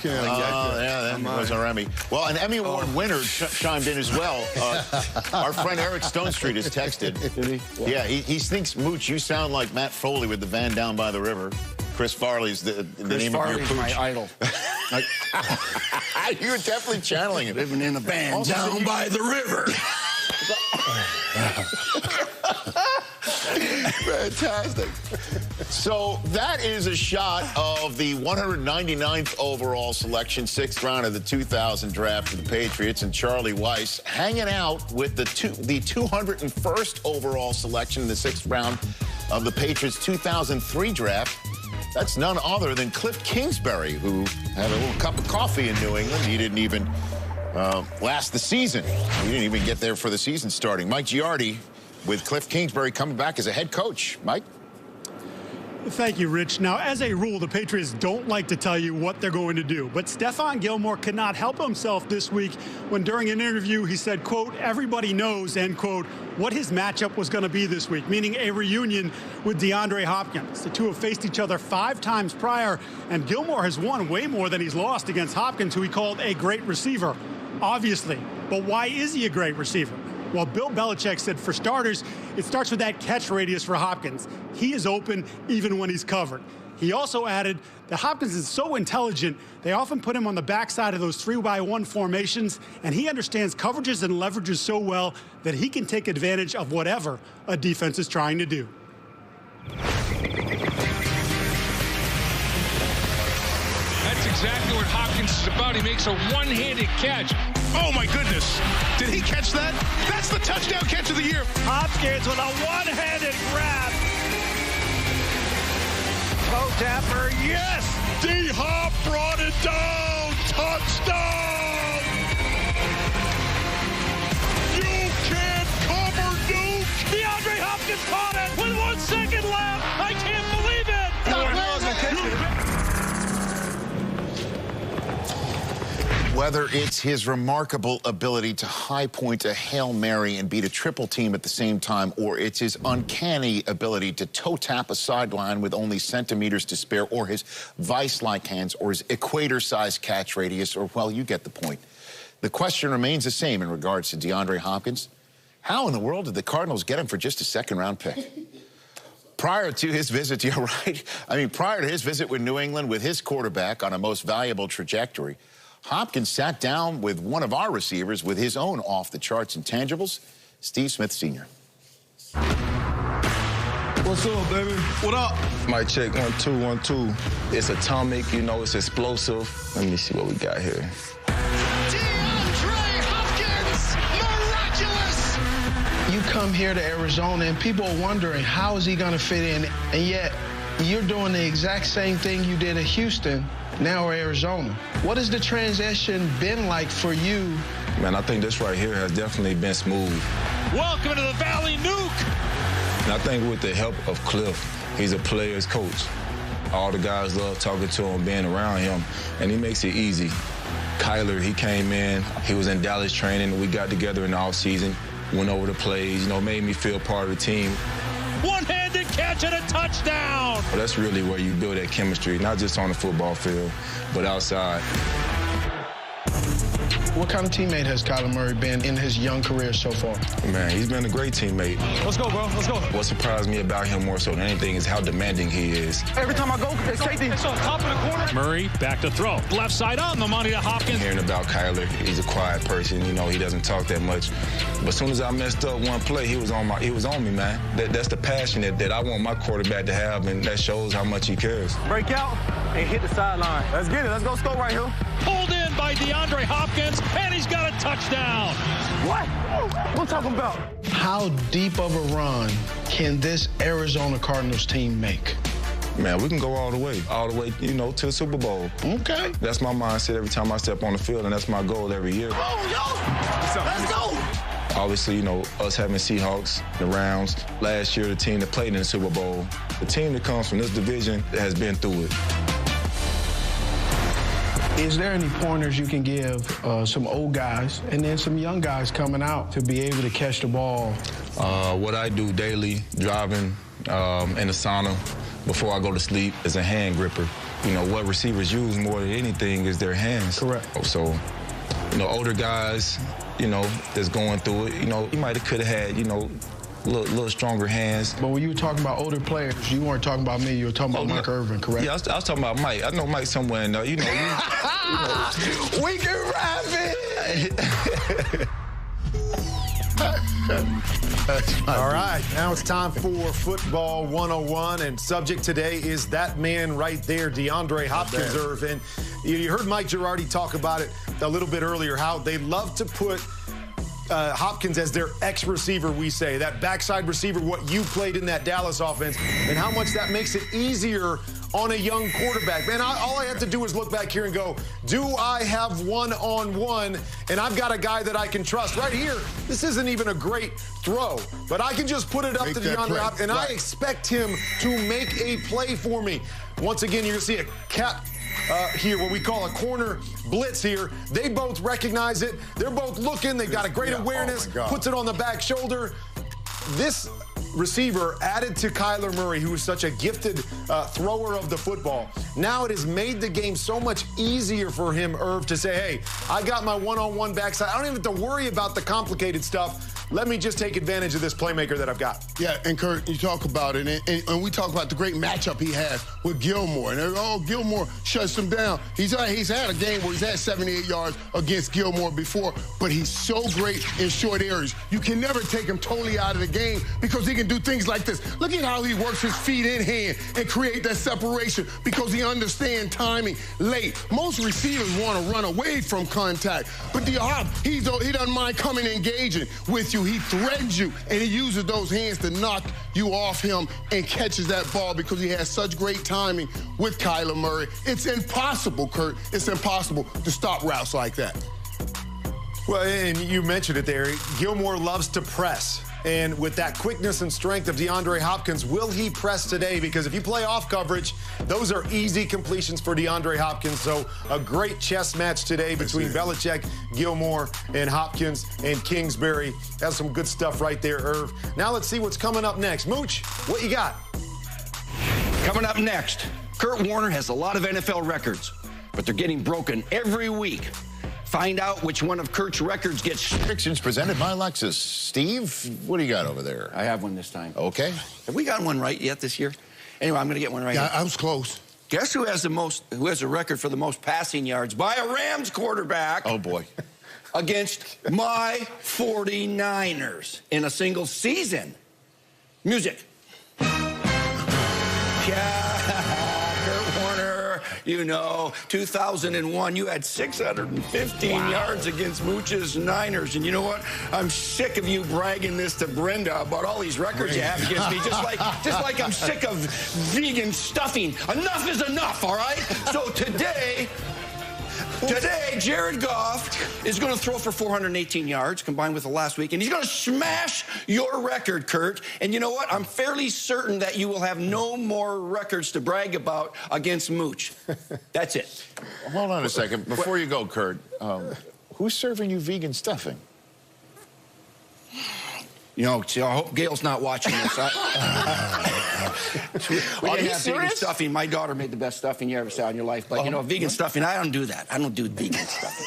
can. Yeah, that was our Emmy. Well, an Emmy Award winner chimed in as well. Our friend Eric Stonestreet has texted. Did he? Yeah, he thinks, Mooch, you sound like Matt Foley with the van down by the river. Chris Farley's the name of your pooch. My idol. You were definitely channeling it. Living in a van down by the river. Fantastic. So that is a shot of the 199th overall selection, 6th round of the 2000 draft for the Patriots, and Charlie Weiss hanging out with the 201st overall selection in the 6th round of the Patriots 2003 draft. That's none other than Cliff Kingsbury, who had a little cup of coffee in New England. He didn't even last the season. He didn't even get there for the season starting. Mike Giardi with Cliff Kingsbury coming back as a head coach. Mike? Thank you, Rich. Now, as a rule, the Patriots don't like to tell you what they're going to do. But Stephon Gilmore could not help himself this week when during an interview he said, quote, everybody knows, end quote, what his matchup was going to be this week, meaning a reunion with DeAndre Hopkins. The two have faced each other 5 times prior, and Gilmore has won way more than he's lost against Hopkins, who he called a great receiver, obviously. But why is he a great receiver? Well, Bill Belichick said, for starters, it starts with that catch radius for Hopkins. He is open even when he's covered. He also added that Hopkins is so intelligent, they often put him on the backside of those 3-by-1 formations, and he understands coverages and leverages so well that he can take advantage of whatever a defense is trying to do. That's exactly what Hopkins is about. He makes a one-handed catch. Oh, my goodness. Did he catch that? That's the touchdown catch of the year. Hopkins with a one-handed grab. Toe tapper, yes! D-Hop brought it down. Touchdown! You can't cover Duke. DeAndre Hopkins caught it with 1 second left. I can't believe it. Whether it's his remarkable ability to high point a Hail Mary and beat a triple team at the same time, or it's his uncanny ability to toe tap a sideline with only centimeters to spare, or his vice-like hands, or his equator-sized catch radius, or, well, you get the point. The question remains the same in regards to DeAndre Hopkins. How in the world did the Cardinals get him for just a second-round pick? Prior to his visit, you're right. I mean, prior to his visit with New England with his quarterback on a most valuable trajectory, Hopkins sat down with one of our receivers with his own off-the-charts intangibles, Steve Smith Sr. What's up, baby? What up? Mic check, 1 2 1 2. It's atomic, you know, it's explosive. Let me see what we got here. DeAndre Hopkins, miraculous! You come here to Arizona and people are wondering how is he going to fit in, and yet you're doing the exact same thing you did at Houston, now Arizona. What has the transition been like for you? Man, I think this right here has definitely been smooth. Welcome to the Valley Nuke. And I think with the help of Cliff, he's a player's coach. All the guys love talking to him, being around him, and he makes it easy. Kyler, he came in, he was in Dallas training, we got together in the offseason, went over the plays, you know, made me feel part of the team. One-handed catch and a touchdown. Well, that's really where you build that chemistry, not just on the football field, but outside. What kind of teammate has Kyler Murray been in his young career so far? Man, he's been a great teammate. Let's go, bro. Let's go. What surprised me about him more so than anything is how demanding he is. Every time I go, it's safety. It's on top of the corner. Murray back to throw. Left side on the money to Hopkins. Hearing about Kyler, he's a quiet person. You know, he doesn't talk that much. But as soon as I messed up one play, he was on me, man. That's the passion that I want my quarterback to have, and that shows how much he cares. Break out and hit the sideline. Let's get it. Let's go score right here. Pulled in by DeAndre Hopkins, and he's got a touchdown. What? What I'm talking about? How deep of a run can this Arizona Cardinals team make? Man, we can go all the way, you know, to the Super Bowl. Okay. That's my mindset every time I step on the field, and that's my goal every year. Oh, yo! Let's go! Obviously, you know, us having Seahawks, the Rounds, last year the team that played in the Super Bowl, the team that comes from this division has been through it. Is there any pointers you can give some old guys and then some young guys coming out to be able to catch the ball? What I do daily, driving in the sauna before I go to sleep, is a hand gripper. you know, what receivers use more than anything is their hands. Correct. So, you know, older guys, you know, that's going through it, you know, he might have could have had, you know, little stronger hands. But when you were talking about older players, you weren't talking about me. You were talking about Mike Irvin, correct? Yeah, I was talking about Mike. I know Mike somewhere in there. You know, We can rap it. All right, now it's time for Football 101, and subject today is that man right there, DeAndre Hopkins, Irv. And you heard Mike Girardi talk about it a little bit earlier, how they love to put Hopkins as their X-receiver, we say, that backside receiver, what you played in that Dallas offense, and how much that makes it easier on a young quarterback. Man, all I have to do is look back here and go, do I have one-on-one? And I've got a guy that I can trust. Right here, this isn't even a great throw, but I can just put it up to DeAndre Hopkins, and I expect him to make a play for me. Once again, you're going to see a cat here, what we call a corner blitz here. They both recognize it. They're both looking. They've got a great awareness. Puts it on the back shoulder. This receiver added to Kyler Murray, who is such a gifted thrower of the football. Now it has made the game so much easier for him, Irv, to say, hey, I got my one-on-one backside. I don't even have to worry about the complicated stuff. Let me just take advantage of this playmaker that I've got. Yeah, and Kurt, you talk about it, and we talk about the great matchup he has with Gilmore. And Gilmore shuts him down. He's had a game where he's had 78 yards against Gilmore before, but he's so great in short areas. You can never take him totally out of the game because he can do things like this. Look at how he works his feet in hand and create that separation because he understands timing late. Most receivers want to run away from contact, but he doesn't mind coming and engaging with you. He threads you, and he uses those hands to knock you off him and catches that ball because he has such great timing with Kyler Murray. It's impossible, Kurt. It's impossible to stop routes like that. Well, and you mentioned it there. Gilmore loves to press. And with that quickness and strength of DeAndre Hopkins, will he press today? Because if you play off coverage, those are easy completions for DeAndre Hopkins. So a great chess match today between Belichick, Gilmore, and Hopkins and Kingsbury. That's some good stuff right there, Irv. Now let's see what's coming up next. Mooch, what you got? Coming up next, Kurt Warner has a lot of NFL records, but they're getting broken every week. Find out which one of Kurt's records gets... Predictions presented by Lexus. Steve, what do you got over there? I have one this time. Okay. Have we gotten one right yet this year? Anyway, I'm going to get one right. Yeah, I was close. Guess who has a record for the most passing yards by a Rams quarterback? Oh, boy. Against my 49ers in a single season. Music. Yeah. You know, 2001, you had 615 yards against Mooch's Niners. And you know what? I'm sick of you bragging this to Brenda about all these records you have against me. Just like I'm sick of vegan stuffing. Enough is enough, all right? So today, Jared Goff is going to throw for 418 yards combined with the last week, and he's going to smash your record, Kurt. And you know what? I'm fairly certain that you will have no more records to brag about against Mooch. That's it. Hold on a second. Before you go, Kurt, who's serving you vegan stuffing? You know, see, I hope Gail's not watching this. We didn't have vegan stuffing. My daughter made the best stuffing you ever saw in your life. But, you know, vegan stuffing, I don't do that. I don't do vegan stuffing.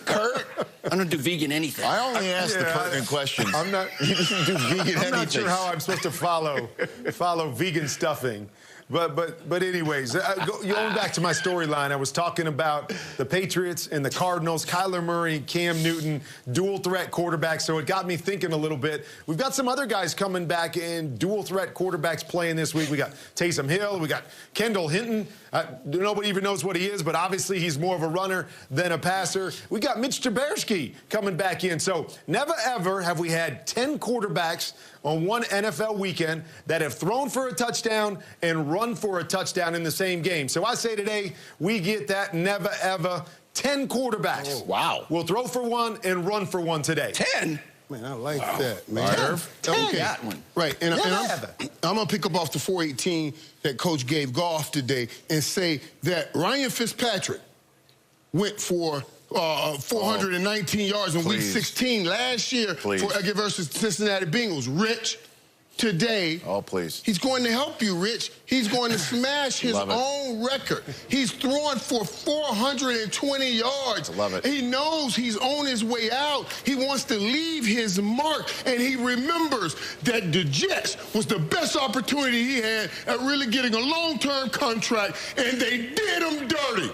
Kurt, I don't do vegan anything. I only asked the pertinent questions. I'm not. You didn't do vegan anything. I'm not sure how I'm supposed to follow vegan stuffing. But anyways, going back to my storyline, I was talking about the Patriots and the Cardinals, Kyler Murray, Cam Newton, dual threat quarterbacks. So it got me thinking a little bit. We've got some other guys coming back and dual threat quarterbacks playing this week. We got Taysom Hill, we got Kendall Hinton. Nobody even knows what he is, but obviously he's more of a runner than a passer. We got Mitch Trubisky coming back in. So never ever have we had 10 quarterbacks on one NFL weekend that have thrown for a touchdown and run for a touchdown in the same game. So I say today, we get that never ever 10 quarterbacks. Oh, wow. We'll throw for one and run for one today. 10? Man, I like that, man. 10. Okay. That one. Right, and I'm going to pick up off the 418 that Coach gave Goff today and say that Ryan Fitzpatrick went for 419 yards in Week 16 last year versus Cincinnati Bengals. Rich, today. Oh, please. He's going to help you, Rich. He's going to smash his own record. He's throwing for 420 yards. I love it. He knows he's on his way out. He wants to leave his mark, and he remembers that the Jets was the best opportunity he had at really getting a long-term contract, and they did him dirty.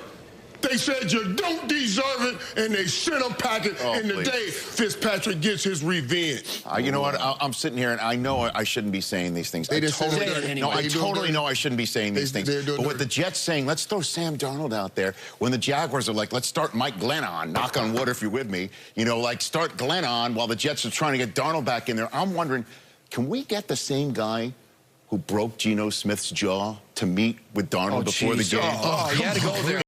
They said you don't deserve it, and they sent him packing. And today, Fitzpatrick gets his revenge. You know what? I'm sitting here, and I know I shouldn't be saying these things. I totally know I shouldn't be saying these things. But with the Jets saying, let's throw Sam Darnold out there, when the Jaguars are like, let's start Mike Glenn on, knock on wood if you're with me, you know, like start Glenn on while the Jets are trying to get Darnold back in there. I'm wondering, can we get the same guy who broke Geno Smith's jaw to meet with Darnold before the game? Oh, you had to go there.